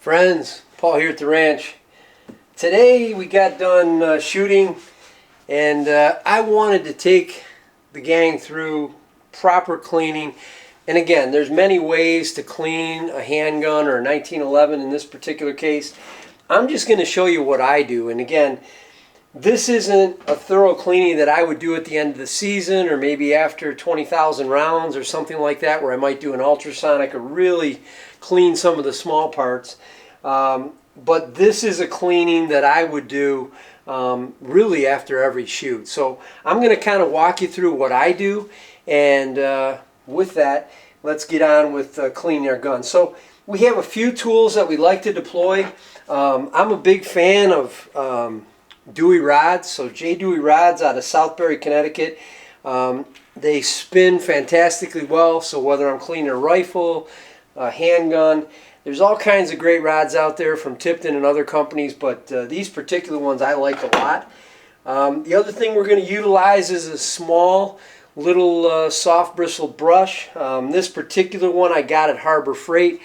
Friends, Paul here at the ranch. Today we got done shooting, and I wanted to take the gang through proper cleaning. And again, there's many ways to clean a handgun or a 1911 in this particular case. I'm just going to show you what I do. And again, this isn't a thorough cleaning that I would do at the end of the season or maybe after 20,000 rounds or something like that, where I might do an ultrasonic or really clean some of the small parts. But this is a cleaning that I would do really after every shoot. So I'm going to kind of walk you through what I do, and with that, let's get on with cleaning our guns. So we have a few tools that we like to deploy. I'm a big fan of Dewey rods. So J. Dewey rods out of Southbury, Connecticut. They spin fantastically well. So whether I'm cleaning a rifle, a handgun, there's all kinds of great rods out there from Tipton and other companies, but these particular ones I like a lot. The other thing we're going to utilize is a small little soft bristle brush. This particular one I got at Harbor Freight.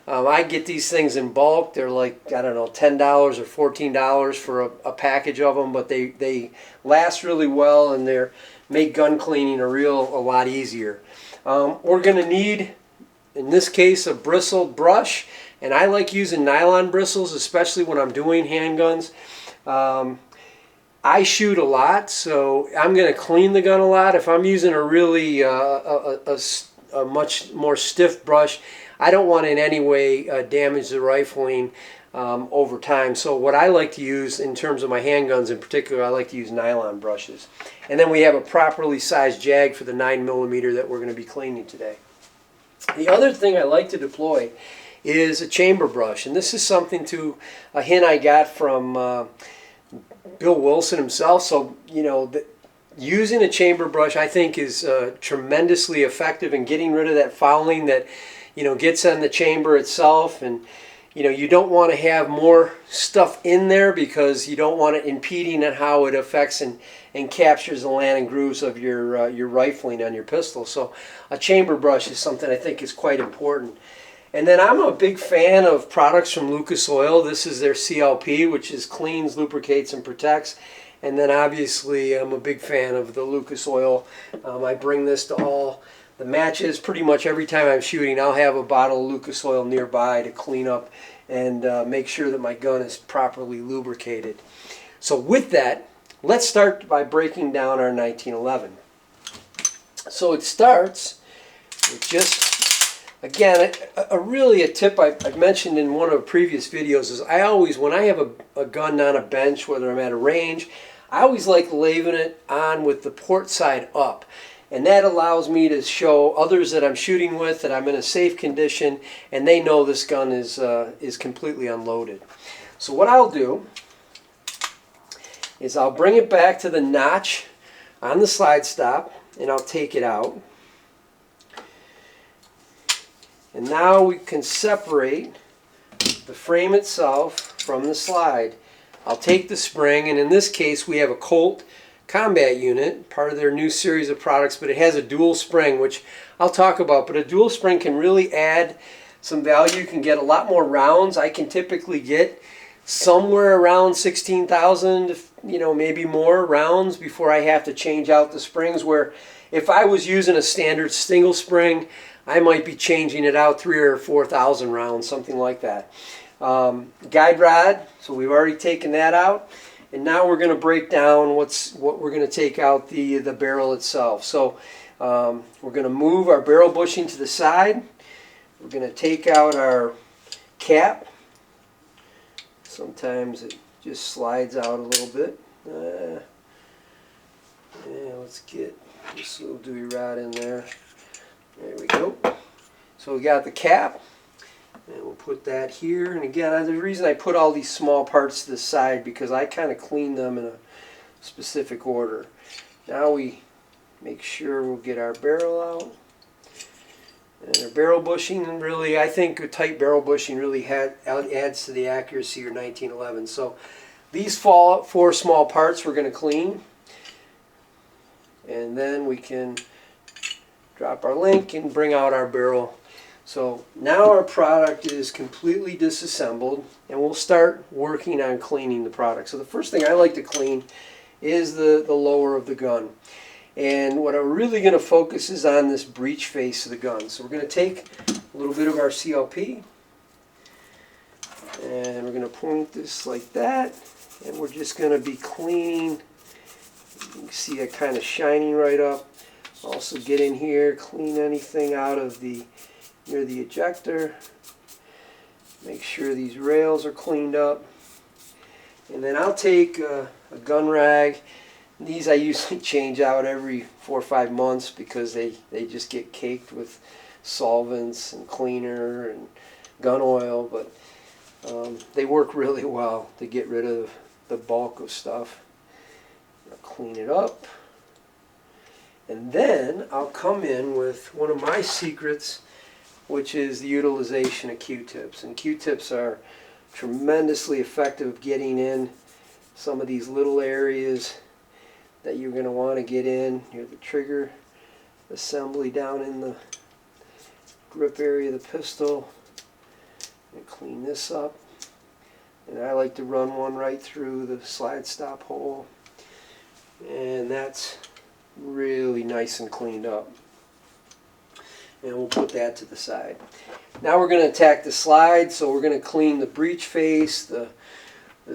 I get these things in bulk. They're like, I don't know, $10 or $14 for a package of them, but they last really well, and they make gun cleaning a lot easier. We're going to need, in this case, a bristled brush, and I like using nylon bristles, especially when I'm doing handguns. I shoot a lot, so I'm going to clean the gun a lot. If I'm using a really a much more stiff brush, I don't want to in any way damage the rifling over time. So what I like to use in terms of my handguns in particular, I like to use nylon brushes. And then we have a properly sized jag for the 9mm that we're going to be cleaning today. The other thing I like to deploy is a chamber brush, and this is something a hint I got from Bill Wilson himself. So, you know, using a chamber brush I think is tremendously effective in getting rid of that fouling that, you know, gets on the chamber itself. And, you know, you don't want to have more stuff in there because you don't want it impeding on how it affects and captures the landing grooves of your rifling on your pistol. So a chamber brush is something I think is quite important. And then I'm a big fan of products from Lucas Oil. This is their CLP, which is cleans, lubricates, and protects. And then obviously I'm a big fan of the Lucas Oil. I bring this to all the matches. Pretty much every time I'm shooting, I'll have a bottle of Lucas Oil nearby to clean up and make sure that my gun is properly lubricated. So with that, let's start by breaking down our 1911. So it starts with just, again, a tip I've mentioned in one of the previous videos is I always, when I have a gun on a bench, whether I'm at a range, I always like leaving it on with the port side up. And that allows me to show others that I'm shooting with that I'm in a safe condition, and they know this gun is completely unloaded. So what I'll do is I'll bring it back to the notch on the slide stop, and I'll take it out. And now we can separate the frame itself from the slide. I'll take the spring, and in this case we have a Colt Combat unit, part of their new series of products, but it has a dual spring, which I'll talk about. But a dual spring can really add some value. You can get a lot more rounds. I can typically get somewhere around 16,000, you know, maybe more rounds before I have to change out the springs, where if I was using a standard single spring, I might be changing it out 3,000 or 4,000 rounds, something like that. Guide rod, so we've already taken that out. And now we're going to break down what we're going to take out the barrel itself. So we're going to move our barrel bushing to the side. We're going to take out our cap. Sometimes it just slides out a little bit. Yeah, let's get this little Dewey rod in there. There we go. So we got the cap. And we'll put that here. And again, the reason I put all these small parts to the side because I kind of clean them in a specific order. Now we make sure we'll get our barrel out. And our barrel bushing, really, I think a tight barrel bushing really adds to the accuracy of your 1911. So these four small parts we're going to clean. And then we can drop our link and bring out our barrel. So now our product is completely disassembled, and we'll start working on cleaning the product. So the first thing I like to clean is the lower of the gun. And what I'm really going to focus is on this breech face of the gun. So we're going to take a little bit of our CLP, and we're going to point this like that, and we're just going to be cleaning. You can see it kind of shining right up. Also get in here, clean anything out of near the ejector. Make sure these rails are cleaned up. And then I'll take a gun rag. These I usually change out every 4 or 5 months because they just get caked with solvents and cleaner and gun oil, but they work really well to get rid of the bulk of stuff. I'll clean it up. And then I'll come in with one of my secrets, which is the utilization of Q-tips. And Q-tips are tremendously effective getting in some of these little areas that you're going to want to get in. Here's the trigger assembly down in the grip area of the pistol. And clean this up. And I like to run one right through the slide stop hole. And that's really nice and cleaned up. And we'll put that to the side. Now we're going to attack the slide. So we're going to clean the breech face, the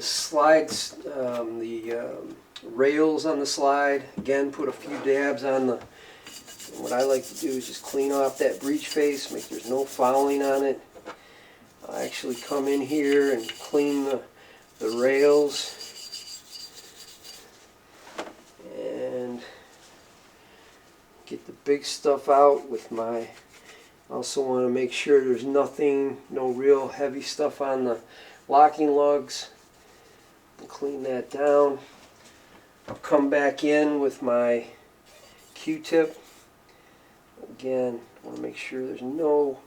slides, the rails on the slide. Again, put a few dabs on the. What I like to do is just clean off that breech face, make sure there's no fouling on it. I'll actually come in here and clean the rails. And get the big stuff out with my. Also want to make sure there's nothing, no real heavy stuff on the locking lugs. And clean that down. I'll come back in with my Q-tip. Again, I want to make sure there's no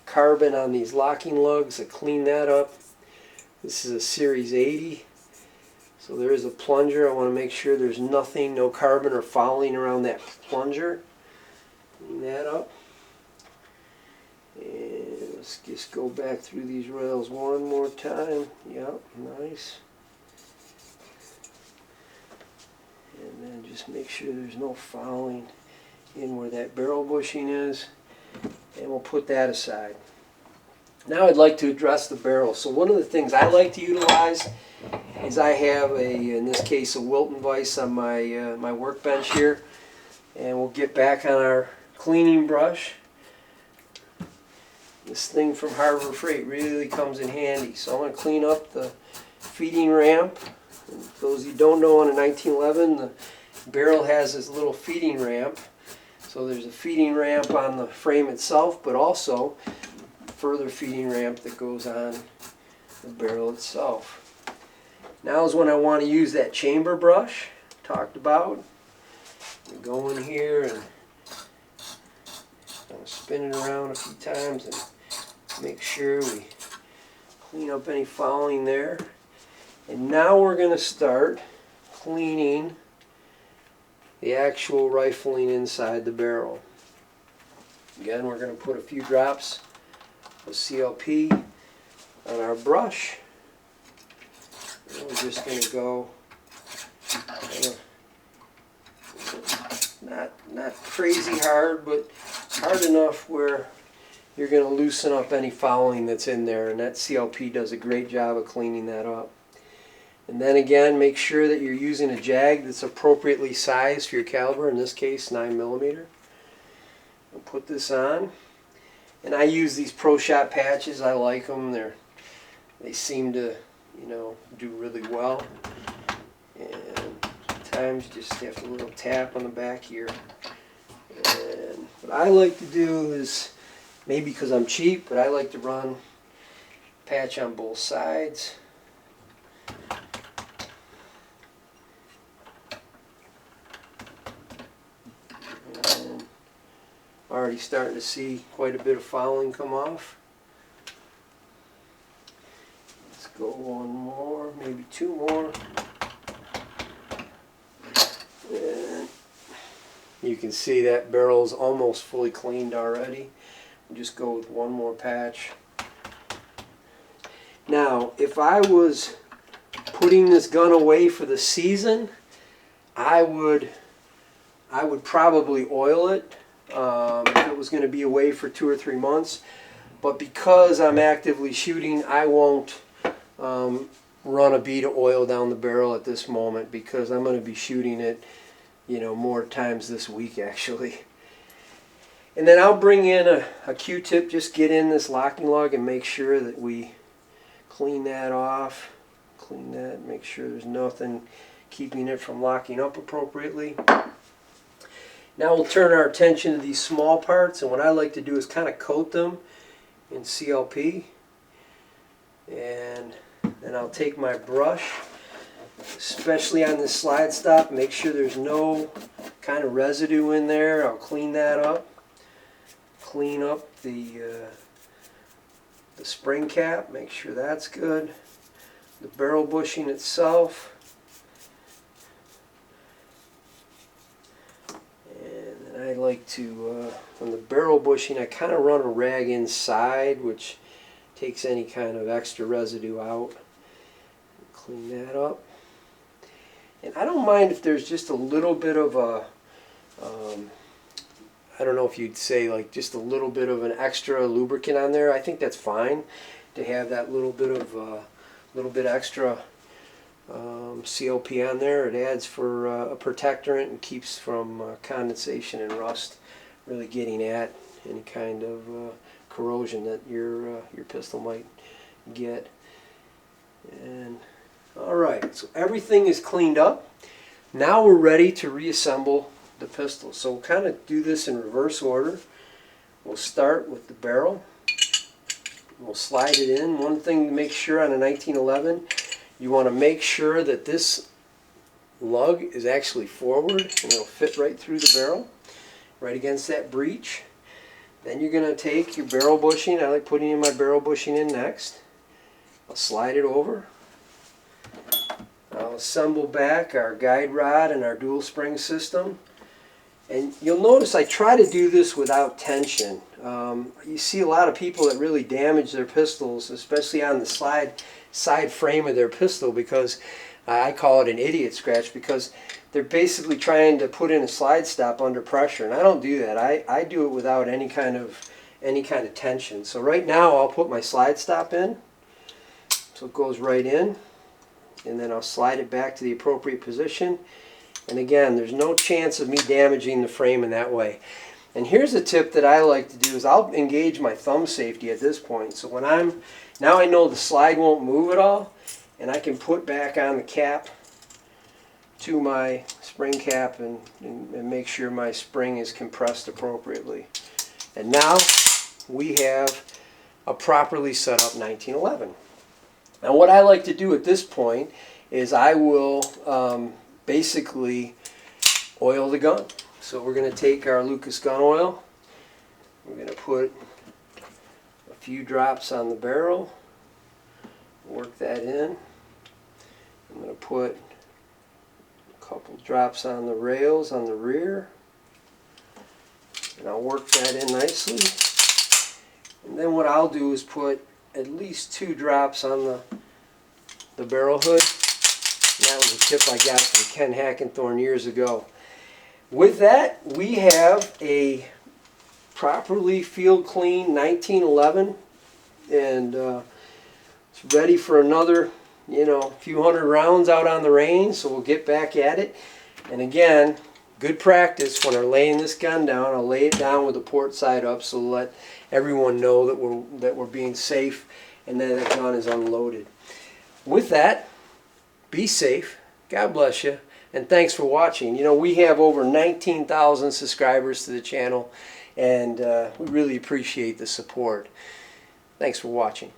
carbon on these locking lugs. I clean that up. This is a Series 80. So there is a plunger. I want to make sure there's nothing, no carbon or fouling around that plunger. Clean that up. And let's just go back through these rails one more time. Yep, nice. And then just make sure there's no fouling in where that barrel bushing is. And we'll put that aside. Now I'd like to address the barrel. So one of the things I like to utilize is I have in this case, a Wilton vise on my my workbench here. And we'll get back on our cleaning brush. This thing from Harbor Freight really comes in handy. So I'm going to clean up the feeding ramp. And for those of you who don't know, on a 1911, the barrel has this little feeding ramp. So there's a feeding ramp on the frame itself, but also further feeding ramp that goes on the barrel itself. Now is when I want to use that chamber brush talked about. Go in here and kind of spin it around a few times and make sure we clean up any fouling there. And now we're going to start cleaning the actual rifling inside the barrel. Again, we're going to put a few drops of CLP on our brush. And we're just going to go not crazy hard, but hard enough where you're going to loosen up any fouling that's in there, and that CLP does a great job of cleaning that up. And then again, make sure that you're using a jag that's appropriately sized for your caliber, in this case 9mm. I'll put this on, and I use these Pro Shot patches. I like them. They seem to, do really well. And sometimes you just have a little tap on the back here. And what I like to do is, maybe because I'm cheap, but I like to run patch on both sides. And already starting to see quite a bit of fouling come off. Let's go one more, maybe two more. And you can see that barrel's almost fully cleaned already. Just go with one more patch. Now, if I was putting this gun away for the season, I would probably oil it if it was going to be away for 2 or 3 months. But because I'm actively shooting, I won't run a bead of oil down the barrel at this moment, because I'm going to be shooting it, you know, more times this week actually. And then I'll bring in a Q-tip, just get in this locking lug and make sure that we clean that off. Clean that, make sure there's nothing keeping it from locking up appropriately. Now we'll turn our attention to these small parts, and what I like to do is kind of coat them in CLP. And then I'll take my brush, especially on this slide stop, make sure there's no kind of residue in there. I'll clean that up. Clean up the spring cap, make sure that's good. The barrel bushing itself. And then I like to, on the barrel bushing, I kind of run a rag inside, which takes any kind of extra residue out. Clean that up. And I don't mind if there's just a little bit of a, I don't know if you'd say like just a little bit of an extra lubricant on there. I think that's fine to have that little bit extra CLP on there. It adds for a protectorant and keeps from condensation and rust really getting at any kind of corrosion that your pistol might get. And all right, so everything is cleaned up. Now we're ready to reassemble the pistol. So we'll kind of do this in reverse order. We'll start with the barrel. We'll slide it in. One thing to make sure on a 1911, you want to make sure that this lug is actually forward, and it'll fit right through the barrel, right against that breech. Then you're going to take your barrel bushing. I like putting in my barrel bushing in next. I'll slide it over. I'll assemble back our guide rod and our dual spring system. And you'll notice I try to do this without tension. You see a lot of people that really damage their pistols, especially on the side frame of their pistol, because I call it an idiot scratch, because they're basically trying to put in a slide stop under pressure, and I don't do that. I do it without any kind of tension. So right now I'll put my slide stop in, so it goes right in, and then I'll slide it back to the appropriate position. And again, there's no chance of me damaging the frame in that way. And here's a tip that I like to do is I'll engage my thumb safety at this point. So when now I know the slide won't move at all, and I can put back on the cap to my spring cap and make sure my spring is compressed appropriately. And now we have a properly set up 1911. Now what I like to do at this point is I will basically oil the gun. So we're going to take our Lucas gun oil. We're going to put a few drops on the barrel. Work that in. I'm going to put a couple drops on the rails on the rear. And I'll work that in nicely. And then what I'll do is put at least 2 drops on the barrel hood. And that was a tip I got from Ken Hackenthorne years ago. With that, we have a properly field clean 1911, and it's ready for another, few hundred rounds out on the range. So we'll get back at it. And again, good practice when I'm laying this gun down. I'll lay it down with the port side up, so let everyone know that we're being safe and that the gun is unloaded. With that, be safe. God bless you. And thanks for watching. We have over 19,000 subscribers to the channel, and we really appreciate the support. Thanks for watching.